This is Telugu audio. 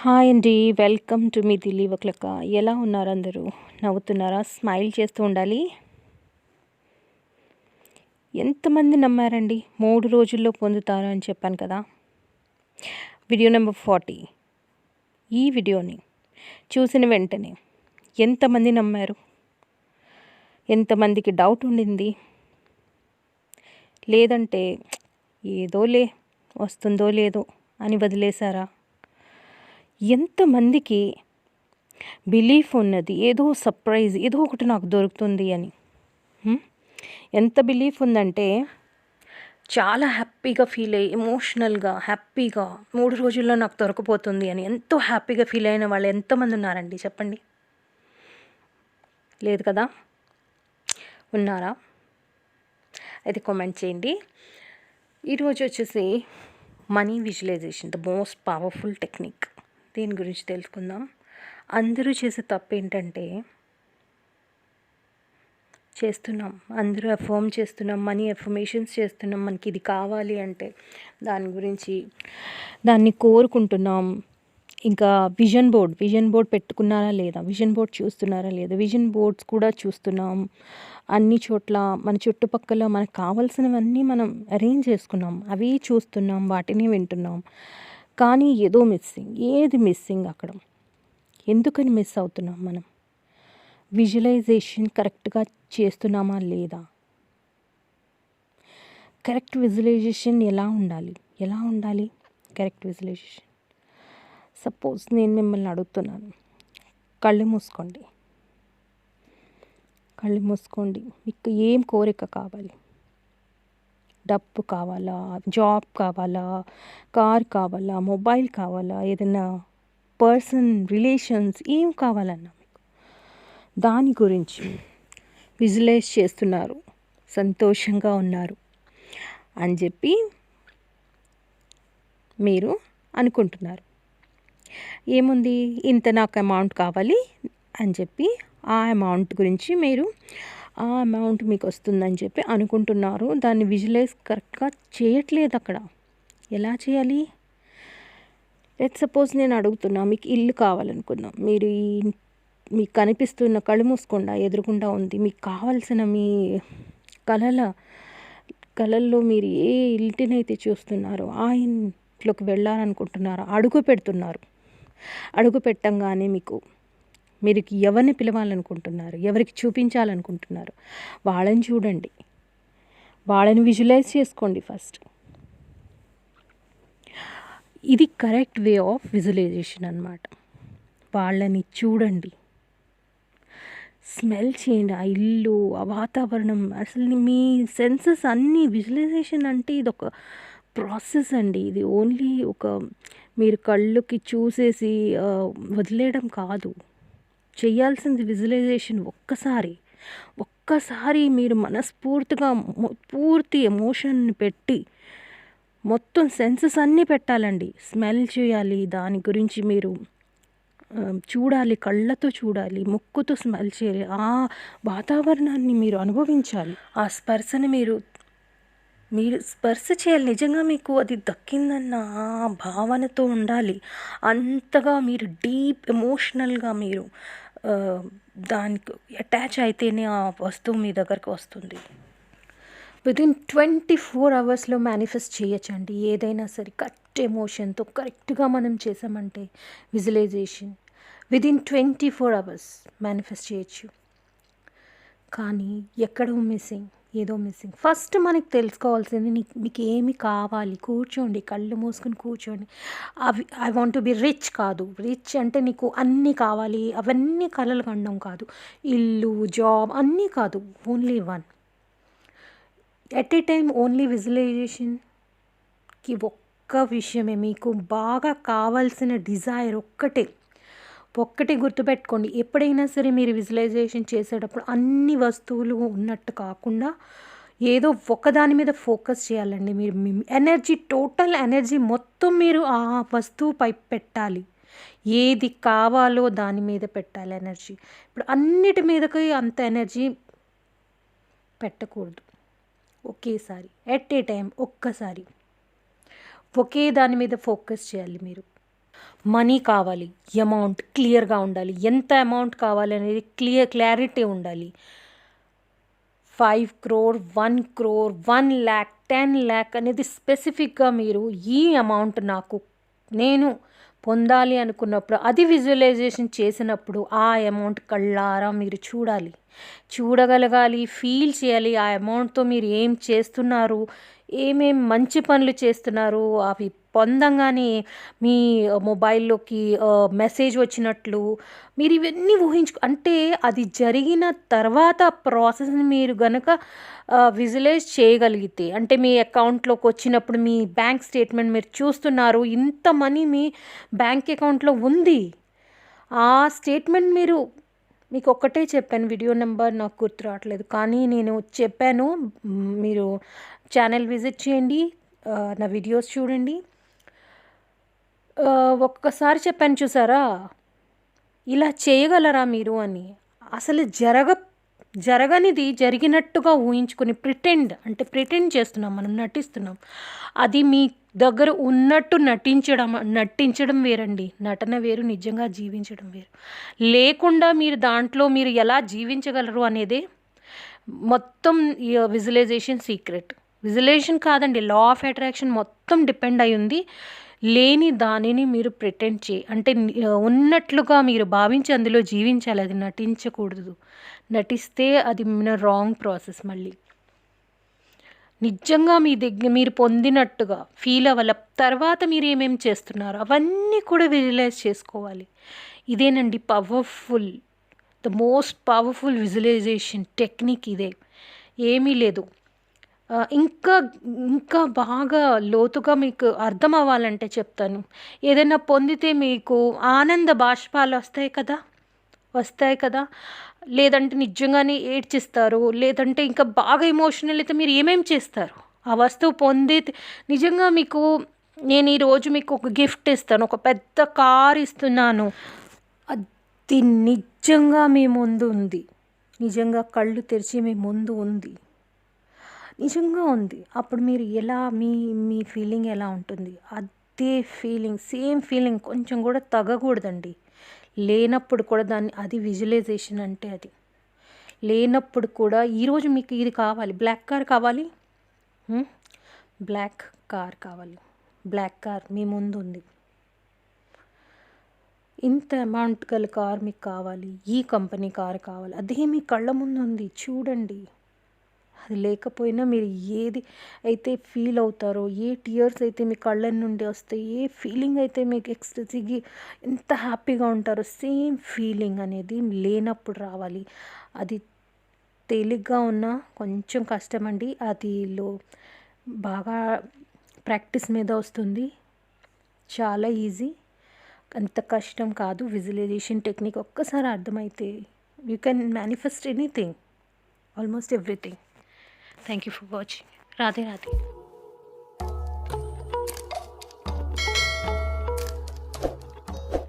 హాయ్ అండి. Welcome to me Delhi వక్లక్క. ఎలా ఉన్నారు అందరూ? నవ్వుతున్నారా? స్మైల్ చేస్తూ ఉండాలి. ఎంతమంది నమ్మారండి 3 రోజుల్లో పొందుతారు అని చెప్పాను కదా. Video number 40. ఈ వీడియోని చూసిన వెంటనే ఎంతమంది నమ్మారు? ఎంతమందికి డౌట్ ఉండింది? లేదంటే ఏదోలే వస్తుందో లేదో అని వదిలేశారా? ఎంతమందికి బిలీఫ్ ఉన్నది ఏదో సర్ప్రైజ్, ఏదో ఒకటి నాకు దొరుకుతుంది అని? ఎంత బిలీఫ్ ఉందంటే చాలా హ్యాపీగా ఫీల్ అయ్యి, ఎమోషనల్గా హ్యాపీగా 3 రోజుల్లో నాకు దొరకపోతుంది అని ఎంతో హ్యాపీగా ఫీల్ అయిన వాళ్ళు ఎంతమంది ఉన్నారండి చెప్పండి? లేదు కదా? ఉన్నారా? అయితే కామెంట్ చేయండి. ఈరోజు వచ్చేసి money visualization, the most powerful technique. దీని గురించి తెలుసుకుందాం. అందరూ చేసే తప్పు ఏంటంటే అందరూ అఫర్మ్ చేస్తున్నాం, మనీ అఫర్మేషన్స్ చేస్తున్నాం. మనకి ఇది కావాలి అంటే దాన్ని కోరుకుంటున్నాం. ఇంకా విజన్ బోర్డ్ పెట్టుకున్నారా లేదా, విజన్ బోర్డ్ చూస్తున్నారా లేదా, విజన్ బోర్డ్స్ కూడా చూస్తున్నాం. అన్ని చోట్ల మన చుట్టుపక్కల మనకు కావాల్సినవన్నీ మనం అరేంజ్ చేసుకున్నాం, అవి చూస్తున్నాం, వాటిని వింటున్నాం. కానీ ఏదో ఏది మిస్సింగ్ అక్కడ? ఎందుకని మిస్ అవుతున్నాం మనం? విజువలైజేషన్ కరెక్ట్గా చేస్తున్నామా లేదా? కరెక్ట్ విజువలైజేషన్ ఎలా ఉండాలి కరెక్ట్ విజువలైజేషన్? సపోజ్ నేను మిమ్మల్ని అడుగుతున్నాను, కళ్ళు మూసుకోండి. మీకు ఏం కోరిక కావాలి? డబ్బు కావాలా, జాబ్ కావాలా, కార్ కావాలా, మొబైల్ కావాలా, ఏదైనా పర్సన్, రిలేషన్స్, ఏం కావాలన్నా మీకు దాని గురించి విజువలైజ్ చేస్తున్నారు, సంతోషంగా ఉన్నారు అని చెప్పి మీరు అనుకుంటున్నారు. ఏముంది, ఇంత నాకు అమౌంట్ కావాలి అని చెప్పి ఆ అమౌంట్ గురించి మీరు ఆ అమౌంట్ మీకు వస్తుందని చెప్పి అనుకుంటున్నారు. దాన్ని విజువలైజ్ కరెక్ట్గా చేయట్లేదు అక్కడ. ఎలా చేయాలి? లెట్స్ సపోజ్ నేను అడుగుతున్నా, మీకు ఇల్లు కావాలనుకుందాం. మీకు కనిపిస్తున్న, కళ్ళు మూసుకుండా ఎదురుకుండా ఉంది, మీకు కావాల్సిన మీ కళల్లో మీరు ఏ ఇంటినైతే చూస్తున్నారో ఆ ఇంట్లోకి వెళ్ళాలనుకుంటున్నారో అడుగు పెట్టంగానే మీరు ఎవరిని పిలవాలనుకుంటున్నారు, ఎవరికి చూపించాలనుకుంటున్నారు వాళ్ళని చూడండి, వాళ్ళని విజువలైజ్ చేసుకోండి ఫస్ట్. ఇది కరెక్ట్ వే ఆఫ్ విజువలైజేషన్ అన్నమాట. వాళ్ళని చూడండి, స్మెల్ చేయండి, ఆ ఇల్లు, ఆ వాతావరణం, అసలు మీ సెన్సెస్ అన్నీ. విజువలైజేషన్ అంటే ఇది ఒక ప్రాసెస్ అండి. ఇది ఓన్లీ మీరు కళ్ళుకి చూసేసి వదిలేయడం కాదు. చేయాల్సింది విజువలైజేషన్ ఒక్కసారి మీరు మనస్ఫూర్తిగా పూర్తి ఎమోషన్ని పెట్టి మొత్తం సెన్సెస్ అన్నీ పెట్టాలండి. స్మెల్ చేయాలి, దాని గురించి మీరు చూడాలి, కళ్ళతో చూడాలి, ముక్కుతో స్మెల్ చేయాలి, ఆ వాతావరణాన్ని మీరు అనుభవించాలి, ఆ స్పర్శని మీరు స్పర్శ చేయాలి. నిజంగా మీకు అది దక్కిందన్న భావనతో ఉండాలి. అంతగా మీరు డీప్ ఎమోషనల్గా మీరు దానికి అటాచ్ అయితేనే ఆ వస్తువు మీ దగ్గరకు వస్తుంది. వితిన్ 24 అవర్స్లో మేనిఫెస్ట్ చేయొచ్చండి ఏదైనా సరే. కరెక్ట్ ఎమోషన్తో కరెక్ట్గా మనం చేసామంటే విజువలైజేషన్ వితిన్ 24 అవర్స్ మేనిఫెస్ట్ చేయొచ్చు. కానీ ఏదో మిస్సింగ్. ఫస్ట్ మనకి తెలుసుకోవాల్సింది మీకు ఏమి కావాలి. కూర్చోండి, కళ్ళు మూసుకొని కూర్చోండి. I want to be rich కాదు. రిచ్ అంటే నీకు అన్నీ కావాలి, అవన్నీ కలలు కండం కాదు. ఇల్లు, జాబ్ అన్నీ కాదు, only one at a time. Only విజువలైజేషన్కి ఒక్క విషయమే, మీకు బాగా కావాల్సిన డిజైర్ ఒక్కటే గుర్తుపెట్టుకోండి. ఎప్పుడైనా సరే మీరు విజువలైజేషన్ చేసేటప్పుడు అన్ని వస్తువులు ఉన్నట్టు కాకుండా ఏదో ఒకదాని మీద ఫోకస్ చేయాలండి. మీరు మీ టోటల్ ఎనర్జీ మొత్తం మీరు ఆ వస్తువుపై పెట్టాలి. ఏది కావాలో దాని మీద పెట్టాలి ఎనర్జీ. ఇప్పుడు అన్నిటి మీదకి అంత ఎనర్జీ పెట్టకూడదు. ఒకేసారి ఎట్ ఏ టైం ఒక్కసారి ఒకే దాని మీద ఫోకస్ చేయాలి మీరు. మనీ కావాలి, అమౌంట్ క్లియర్గా ఉండాలి, ఎంత అమౌంట్ కావాలి అనేది క్లారిటీ ఉండాలి. 5 crore, 1 crore, 1 lakh, 10 lakh అనేది స్పెసిఫిక్గా మీరు ఈ అమౌంట్ నేను పొందాలి అనుకున్నప్పుడు అది విజువలైజేషన్ చేసినప్పుడు ఆ అమౌంట్ కళ్ళారా మీరు చూడగలగాలి, ఫీల్ చేయాలి. ఆ అమౌంట్తో మీరు ఏం చేస్తున్నారు, ఏమేం మంచి పనులు చేస్తున్నారు, అవి పొందంగానే మీ మొబైల్లోకి మెసేజ్ వచ్చినట్లు మీరు ఇవన్నీ అంటే అది జరిగిన తర్వాత ప్రాసెస్ని మీరు గనక విజువలైజ్ చేయగలిగితే, అంటే మీ అకౌంట్లోకి వచ్చినప్పుడు మీ బ్యాంక్ స్టేట్మెంట్ మీరు చూస్తున్నారు, ఇంత మనీ మీ బ్యాంక్ అకౌంట్లో ఉంది. ఆ స్టేట్మెంట్ మీకు ఒక్కటే చెప్పాను, వీడియో నెంబర్ నాకు గుర్తు రావట్లేదు, కానీ నేను చెప్పాను. మీరు ఛానల్ విజిట్ చేయండి, నా వీడియోస్ చూడండి. ఒక్కసారి చెప్పాను చూసారా, ఇలా చేయగలరా మీరు అని. అసలు జరగనిది జరిగినట్టుగా ఊహించుకొని ప్రిటెండ్ చేస్తున్నాం, మనం నటిస్తున్నాం. అది మీ దగ్గర ఉన్నట్టు నటించడం వేరండి. నటన వేరు, నిజంగా జీవించడం వేరు. లేకుండా మీరు ఎలా జీవించగలరు అనేదే మొత్తం విజువలైజేషన్ సీక్రెట్. విజువలైజేషన్ కాదండి, లా ఆఫ్ అట్రాక్షన్ మొత్తం డిపెండ్ అయి ఉంది. లేని దానిని మీరు అంటే ఉన్నట్లుగా మీరు భావించి అందులో జీవించాలి, అది నటించకూడదు. నటిస్తే అది రాంగ్ ప్రాసెస్. మళ్ళీ నిజంగా మీరు పొందినట్టుగా ఫీల్ అవ్వాలి. తర్వాత మీరు ఏమేమి చేస్తున్నారు అవన్నీ కూడా విజువలైజ్ చేసుకోవాలి. ఇదేనండి the most powerful visualization technique ఇదే, ఏమీ లేదు. ఇంకా బాగా లోతుగా మీకు అర్థం అవ్వాలంటే చెప్తాను. ఏదైనా పొందితే మీకు ఆనంద బాష్పాలు వస్తాయి కదా, లేదంటే నిజంగానే ఏడ్చిస్తారు, లేదంటే ఇంకా బాగా ఎమోషనల్ అయితే మీరు ఏమేమి చేస్తారు? ఆ వస్తువు పొందితే నిజంగా నేను ఈరోజు మీకు ఒక గిఫ్ట్ ఇస్తాను, ఒక పెద్ద కార్ ఇస్తున్నాను, అది నిజంగా మీ ముందు ఉంది, నిజంగా కళ్ళు తెరిచి మీ ముందు ఉంది, నిజంగా ఉంది. అప్పుడు మీరు మీ ఫీలింగ్ ఎలా ఉంటుంది? అదే ఫీలింగ్, సేమ్ ఫీలింగ్ కొంచెం కూడా తగ్గకూడదండి. లేనప్పుడు కూడా అది విజువలైజేషన్ అంటే. అది లేనప్పుడు కూడా ఈరోజు మీకు ఇది కావాలి, బ్లాక్ కార్ కావాలి, బ్లాక్ కార్ మీ ముందు ఉంది. ఇంత అమౌంట్ గల కార్ మీకు కావాలి, ఈ కంపెనీ కార్ కావాలి, అదే మీ కళ్ళ ముందు ఉంది, చూడండి. అది లేకపోయినా మీరు ఏది అయితే ఫీల్ అవుతారో, ఏ టీయర్స్ అయితే మీ కళ్ళ నుండి వస్తాయి, ఏ ఫీలింగ్ అయితే మీకు ఎక్స్టసీగా ఎంత హ్యాపీగా ఉంటారో, సేమ్ ఫీలింగ్ అనేది లేనప్పుడు రావాలి. అది తేలిగ్గా ఉన్నా కొంచెం కష్టమండి. బాగా ప్రాక్టీస్ మీద వస్తుంది, చాలా ఈజీ, అంత కష్టం కాదు. విజువలైజేషన్ టెక్నిక్ ఒక్కసారి అర్థమైతే you can manifest anything, almost everything. Thank you for watching. Radhe Radhe.